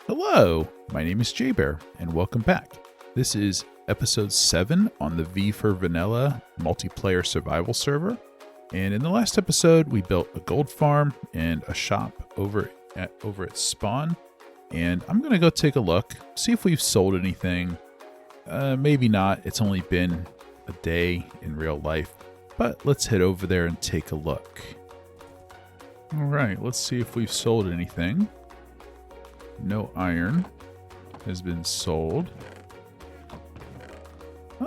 Hello, my name is Jbear, and welcome back. This is episode 7 on the V for Vanilla multiplayer survival server. And in the last episode, we built a gold farm and a shop over at spawn. And I'm going to go take a look, see if we've sold anything. Maybe not. It's only been a day in real life. But let's head over there and take a look. All right, let's see if we've sold anything. No iron has been sold.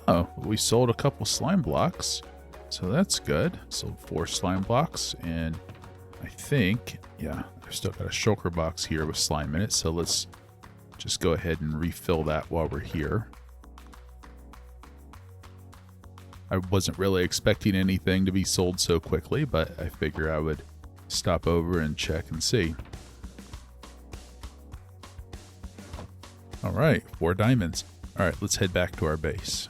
Oh, we sold a couple slime blocks, so that's good. Sold 4 slime blocks, and I think, yeah, I've still got a shulker box here with slime in it, so let's just go ahead and refill that while we're here. I wasn't really expecting anything to be sold so quickly, but I figure I would stop over and check and see. All right, 4 diamonds. All right, let's head back to our base.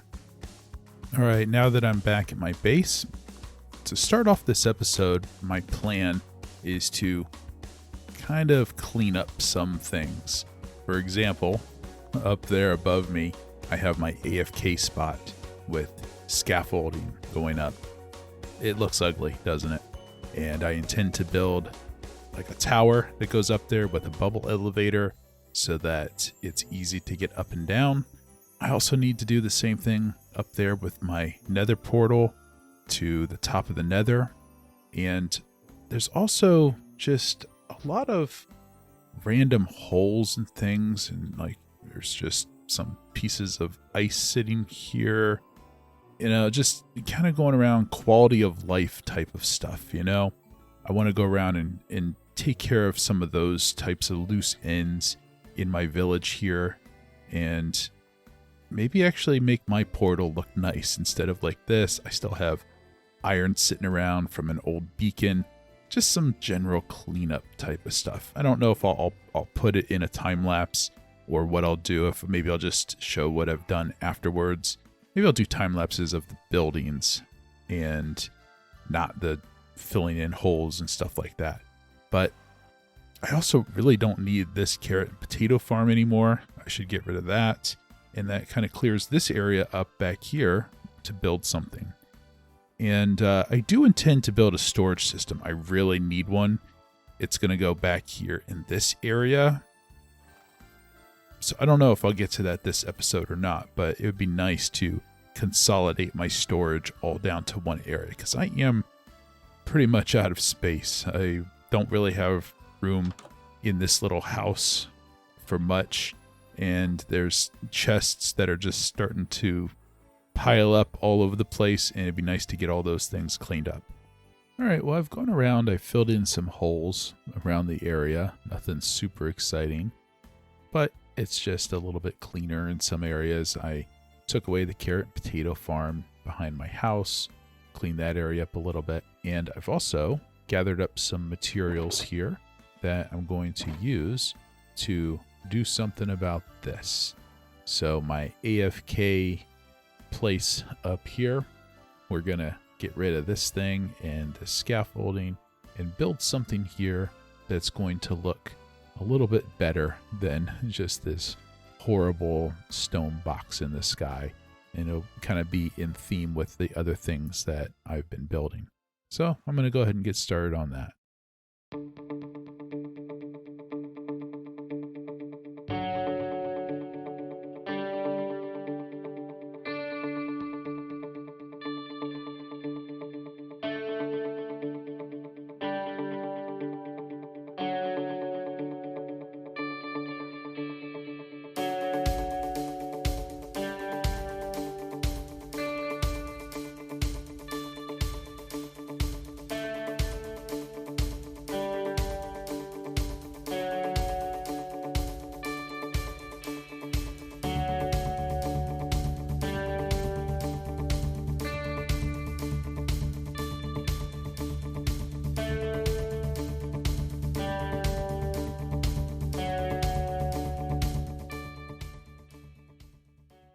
All right, now that I'm back at my base, to start off this episode, my plan is to kind of clean up some things. For example, up there above me, I have my AFK spot with scaffolding going up. It looks ugly, doesn't it? And I intend to build like a tower that goes up there with a bubble elevator, so that it's easy to get up and down. I also need to do the same thing up there with my nether portal to the top of the nether. And there's also just a lot of random holes and things. And like, there's just some pieces of ice sitting here. You know, just kind of going around quality of life type of stuff, you know? I want to go around and take care of some of those types of loose ends in my village here, and maybe actually make my portal look nice instead of like this. I still have iron sitting around from an old beacon, just some general cleanup type of stuff. I don't know if I'll put it in a time lapse or what I'll do. If maybe I'll just show what I've done afterwards. Maybe I'll do time lapses of the buildings and not the filling in holes and stuff like that. But I also really don't need this carrot and potato farm anymore. I should get rid of that. And that kind of clears this area up back here to build something. And I do intend to build a storage system. I really need one. It's going to go back here in this area. So I don't know if I'll get to that this episode or not, but it would be nice to consolidate my storage all down to one area, because I am pretty much out of space. I don't really have room in this little house for much, and there's chests that are just starting to pile up all over the place, and it'd be nice to get all those things cleaned up. All right, well, I've gone around, I filled in some holes around the area. Nothing super exciting, but it's just a little bit cleaner in some areas. I took away the carrot and potato farm behind my house, cleaned that area up a little bit, and I've also gathered up some materials here that I'm going to use to do something about this. So my AFK place up here, we're going to get rid of this thing and the scaffolding and build something here that's going to look a little bit better than just this horrible stone box in the sky. And it'll kind of be in theme with the other things that I've been building. So I'm going to go ahead and get started on that.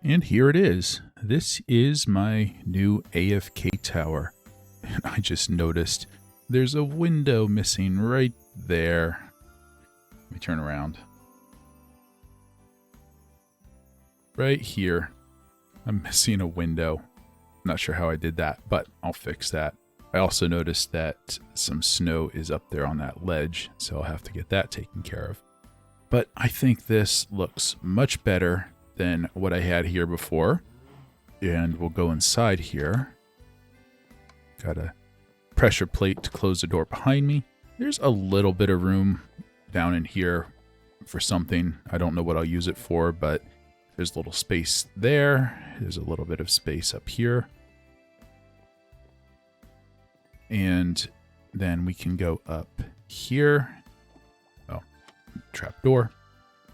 And here it is. This is my new AFK tower. And I just noticed there's a window missing right there. Let me turn around. right here, I'm missing a window. Not sure how I did that, but I'll fix that. I also noticed that some snow is up there on that ledge, so I'll have to get that taken care of. But I think this looks much better than what I had here before. And we'll go inside here. Got a pressure plate to close the door behind me. There's a little bit of room down in here for something. I don't know what I'll use it for, but there's a little space there. There's a little bit of space up here. And then we can go up here. Oh, trap door.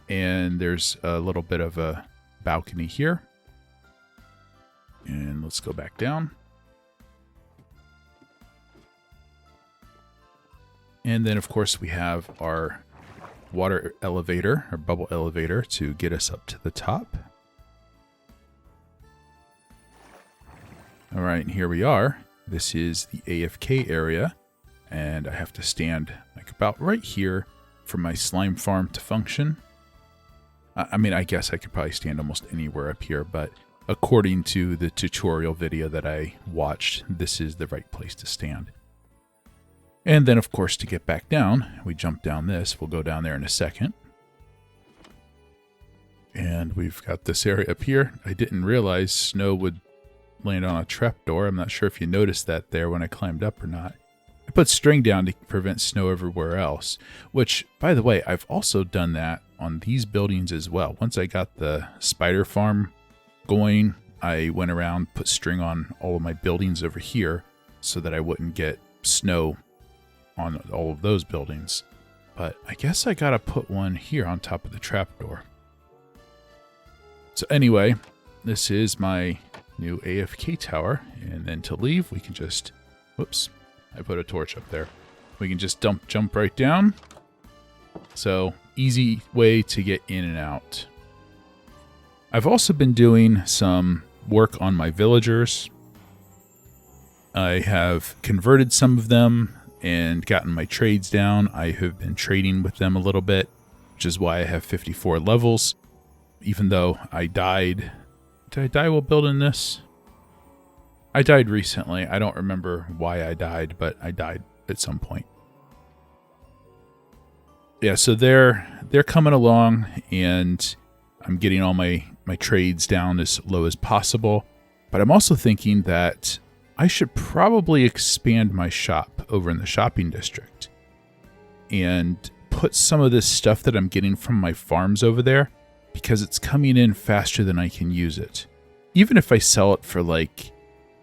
And there's a little bit of a balcony here. And let's go back down. And then, of course, we have our water elevator, or bubble elevator, to get us up to the top. All right, and here we are. This is the AFK area, and I have to stand like about right here for my slime farm to function. I mean, I guess I could probably stand almost anywhere up here, but according to the tutorial video that I watched, this is the right place to stand. And then, of course, to get back down, we jump down this. We'll go down there in a second. And we've got this area up here. I didn't realize snow would land on a trapdoor. I'm not sure if you noticed that there when I climbed up or not. I put string down to prevent snow everywhere else, which, by the way, I've also done that on these buildings as well. Once I got the spider farm going, I went around, put string on all of my buildings over here so that I wouldn't get snow on all of those buildings. But I guess I gotta put one here on top of the trapdoor. So anyway, this is my new AFK tower, and then to leave we can just, whoops, I put a torch up there. We can just jump right down. So easy way to get in and out. I've also been doing some work on my villagers. I have converted some of them and gotten my trades down. I have been trading with them a little bit, which is why I have 54 levels. Even though I died. Did I die while building this? I died recently. I don't remember why I died, but I died at some point. Yeah, so they're coming along, and I'm getting all my trades down as low as possible. But I'm also thinking that I should probably expand my shop over in the shopping district and put some of this stuff that I'm getting from my farms over there, because it's coming in faster than I can use it. Even if I sell it for like,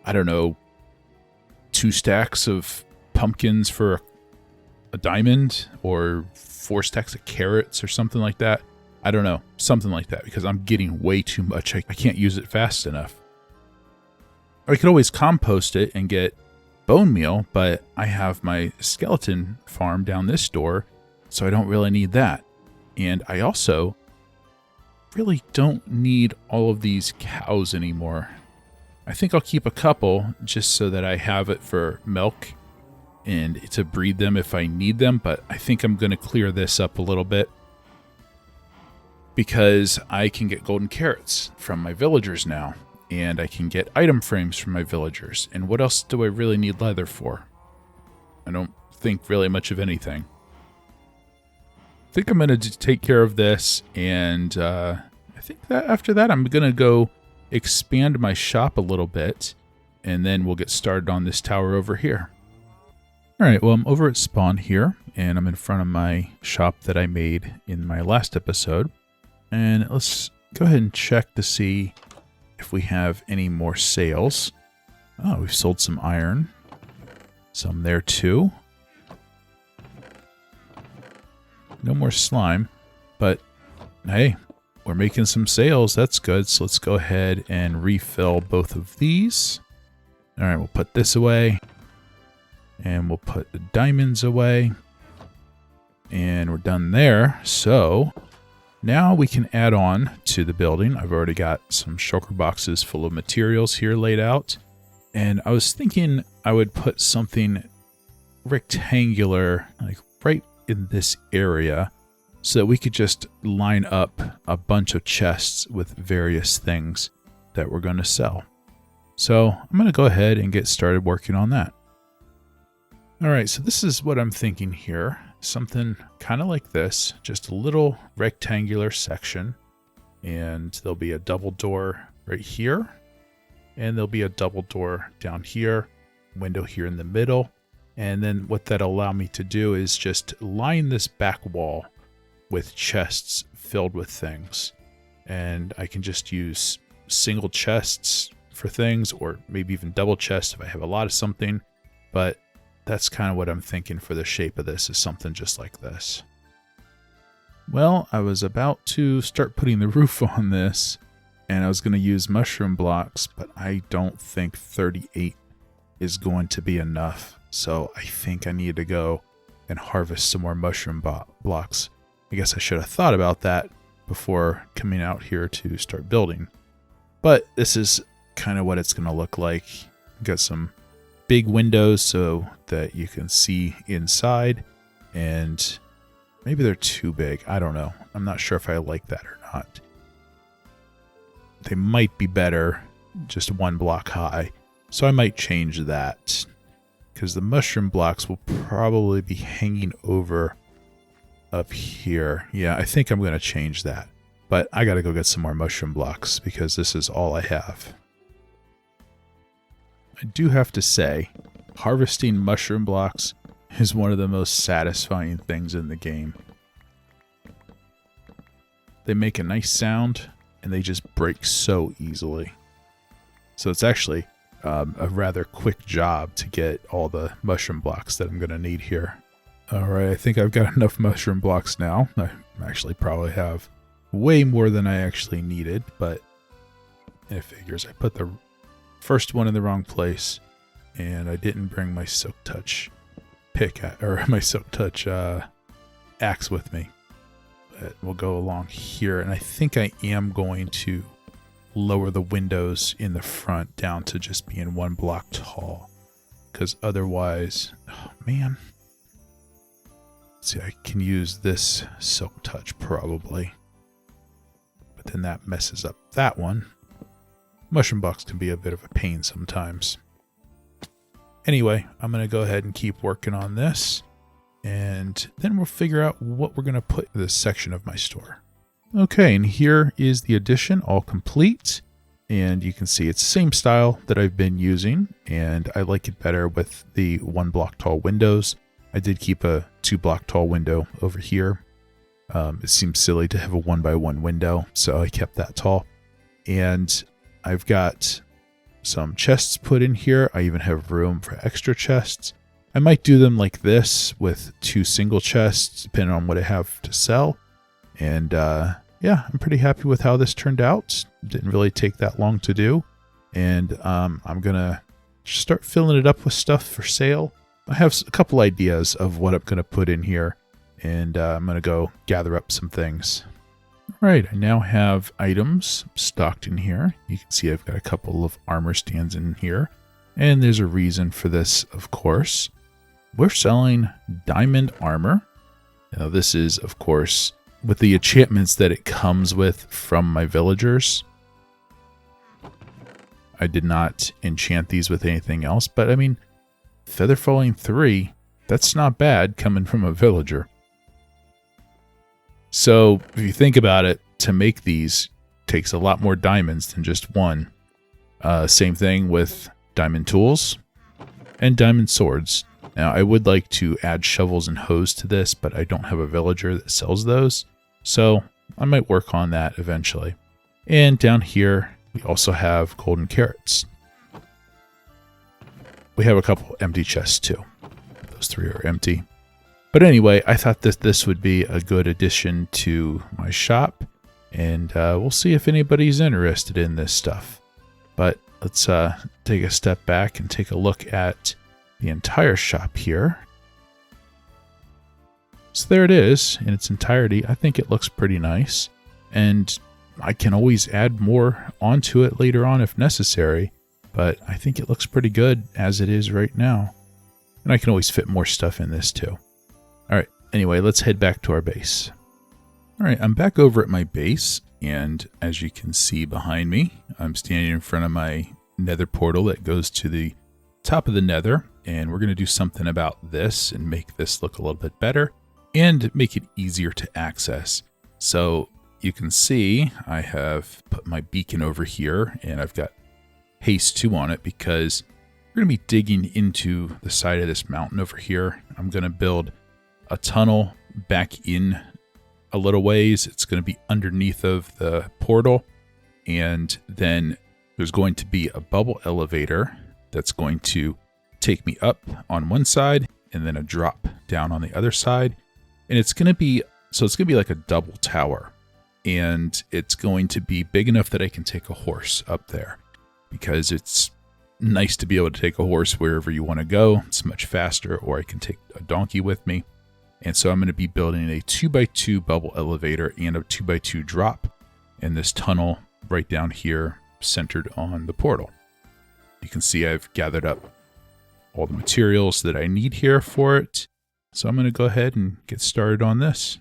I don't know, 2 stacks of pumpkins for a diamond, or 4 stacks of carrots or something like that. I don't know, something like that, because I'm getting way too much. I can't use it fast enough. I could always compost it and get bone meal, but I have my skeleton farm down this door, so I don't really need that. And I also really don't need all of these cows anymore. I think I'll keep a couple just so that I have it for milk and to breed them if I need them, but I think I'm going to clear this up a little bit because I can get golden carrots from my villagers now. And I can get item frames from my villagers. And what else do I really need leather for? I don't think really much of anything. I think I'm going to take care of this. And I think that after that, I'm going to go expand my shop a little bit. And then we'll get started on this tower over here. All right, well, I'm over at spawn here. And I'm in front of my shop that I made in my last episode. And let's go ahead and check to see if we have any more sales. Oh, we've sold some iron. Some there too. No more slime, but hey, we're making some sales. That's good. So let's go ahead and refill both of these. All right, we'll put this away. And we'll put the diamonds away. And we're done there. So now we can add on to the building. I've already got some shulker boxes full of materials here laid out. And I was thinking I would put something rectangular, like right in this area, so that we could just line up a bunch of chests with various things that we're going to sell. So I'm going to go ahead and get started working on that. All right, so this is what I'm thinking here. Something kind of like this, just a little rectangular section, and there'll be a double door right here, and there'll be a double door down here, window here in the middle, and then what that'll allow me to do is just line this back wall with chests filled with things, and I can just use single chests for things, or maybe even double chests if I have a lot of something, but that's kind of what I'm thinking for the shape of this, is something just like this. Well, I was about to start putting the roof on this, and I was going to use mushroom blocks, but I don't think 38 is going to be enough. So I think I need to go and harvest some more mushroom blocks. I guess I should have thought about that before coming out here to start building. But this is kind of what it's going to look like. Got some big windows so that you can see inside, and maybe they're too big. I don't know. I'm not sure if I like that or not. They might be better just one block high, so I might change that, because the mushroom blocks will probably be hanging over up here. Yeah, I think I'm going to change that, but I got to go get some more mushroom blocks because this is all I have. I do have to say, harvesting mushroom blocks is one of the most satisfying things in the game. They make a nice sound, and they just break so easily. So it's actually a rather quick job to get all the mushroom blocks that I'm going to need here. Alright, I think I've got enough mushroom blocks now. I actually probably have way more than I actually needed, but it figures. I put the first one in the wrong place, and I didn't bring my Silk Touch my Silk Touch axe with me. But we'll go along here, and I think I am going to lower the windows in the front down to just being one block tall, because otherwise, oh man. Let's see, I can use this Silk Touch probably, but then that messes up that one. Mushroom blocks can be a bit of a pain sometimes. Anyway, I'm going to go ahead and keep working on this, and then we'll figure out what we're going to put in this section of my store. Okay, and here is the addition all complete, and you can see it's the same style that I've been using, and I like it better with the 1 block tall windows. I did keep a 2 block tall window over here. It seems silly to have a 1x1 window, so I kept that tall. And I've got some chests put in here. I even have room for extra chests. I might do them like this with 2 single chests, depending on what I have to sell. And yeah, I'm pretty happy with how this turned out. Didn't really take that long to do. And I'm going to start filling it up with stuff for sale. I have a couple ideas of what I'm going to put in here, and I'm going to go gather up some things. All right, I now have items stocked in here. You can see I've got a couple of armor stands in here, and there's a reason for this, of course. We're selling diamond armor. Now, this is, of course, with the enchantments that it comes with from my villagers. I did not enchant these with anything else, but I mean, Feather Falling 3, that's not bad coming from a villager. So if you think about it, to make these takes a lot more diamonds than just one. Same thing with diamond tools and diamond swords. Now, I would like to add shovels and hoes to this, but I don't have a villager that sells those, so I might work on that eventually. And down here, we also have golden carrots. We have a couple empty chests too. Those 3 are empty. But anyway, I thought that this would be a good addition to my shop, and we'll see if anybody's interested in this stuff. But let's take a step back and take a look at the entire shop here. So there it is in its entirety. I think it looks pretty nice, and I can always add more onto it later on if necessary, but I think it looks pretty good as it is right now. And I can always fit more stuff in this too. All right, anyway, let's head back to our base. All right, I'm back over at my base, and as you can see behind me, I'm standing in front of my nether portal that goes to the top of the nether, and we're going to do something about this and make this look a little bit better and make it easier to access. So you can see I have put my beacon over here, and I've got haste 2 on it because we're going to be digging into the side of this mountain over here. I'm going to build a tunnel back in a little ways. It's going to be underneath of the portal, and then there's going to be a bubble elevator that's going to take me up on one side and then a drop down on the other side. And it's going to be like a double tower, and it's going to be big enough that I can take a horse up there, because it's nice to be able to take a horse wherever you want to go. It's much faster, or I can take a donkey with me. And so I'm going to be building a 2x2 bubble elevator and a 2x2 drop in this tunnel right down here, centered on the portal. You can see I've gathered up all the materials that I need here for it. So I'm going to go ahead and get started on this.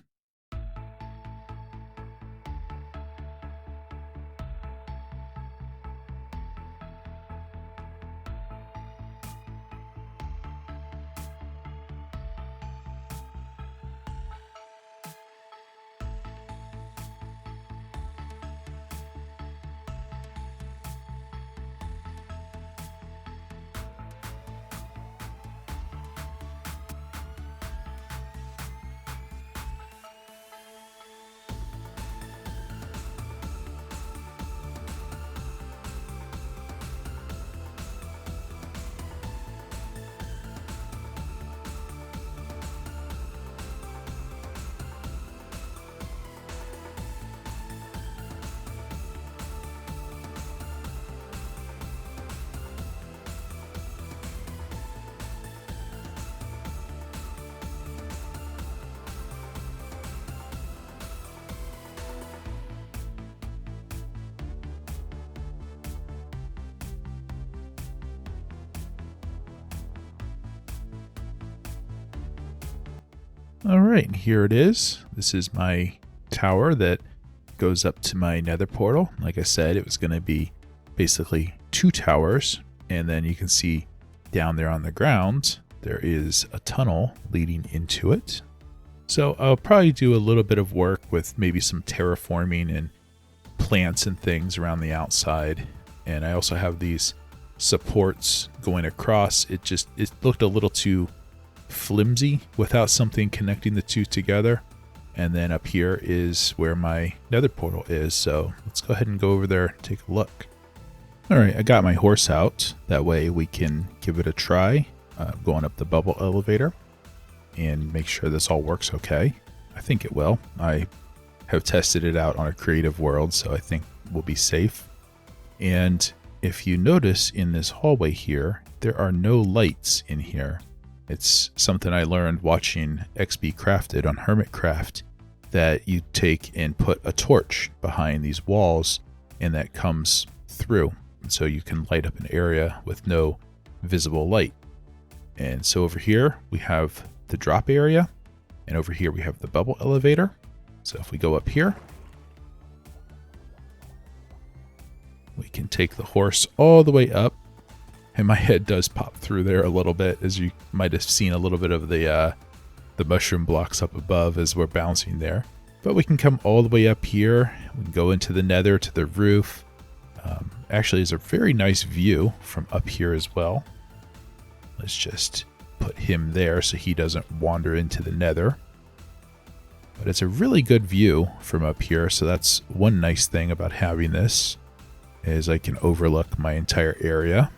All right, here it is. This is my tower that goes up to my nether portal. Like I said, it was going to be basically 2 towers, and then you can see down there on the ground, there is a tunnel leading into it. So I'll probably do a little bit of work with maybe some terraforming and plants and things around the outside. And I also have these supports going across. It looked a little too flimsy without something connecting the two together. And then up here is where my nether portal is. So let's go ahead and go over there and take a look. All right, I got my horse out. That way we can give it a try going up the bubble elevator and make sure this all works okay. I think it will. I have tested it out on a creative world, so I think we'll be safe. And if you notice in this hallway here, there are no lights in here. It's something I learned watching XB Crafted on Hermitcraft, that you take and put a torch behind these walls and that comes through. And so you can light up an area with no visible light. And so over here we have the drop area, and over here we have the bubble elevator. So if we go up here, we can take the horse all the way up. And my head does pop through there a little bit, as you might have seen a little bit of the mushroom blocks up above as we're bouncing there. But we can come all the way up here. We can go into the nether to the roof. Actually, it's a very nice view from up here as well. Let's just put him there so he doesn't wander into the nether. But it's a really good view from up here. So that's one nice thing about having this, is I can overlook my entire area.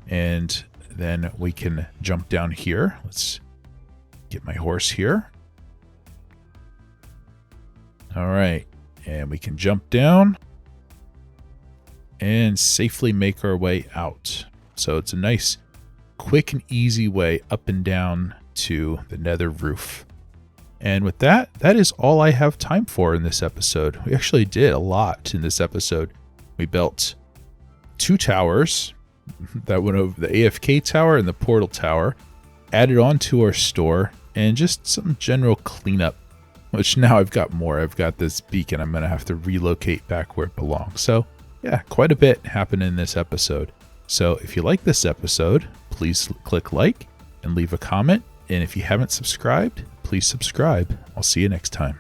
And then we can jump down here. Let's get my horse here. All right. And we can jump down and safely make our way out. So it's a nice, quick and easy way up and down to the nether roof. And with that, that is all I have time for in this episode. We actually did a lot in this episode. We built 2 towers. That went over the AFK tower and the portal tower, added on to our store, and just some general cleanup which now I've got more. I've got this beacon I'm going to have to relocate back where it belongs. So yeah, quite a bit happened in this episode. So if you like this episode, please click like and leave a comment. And if you haven't subscribed, please subscribe. I'll see you next time.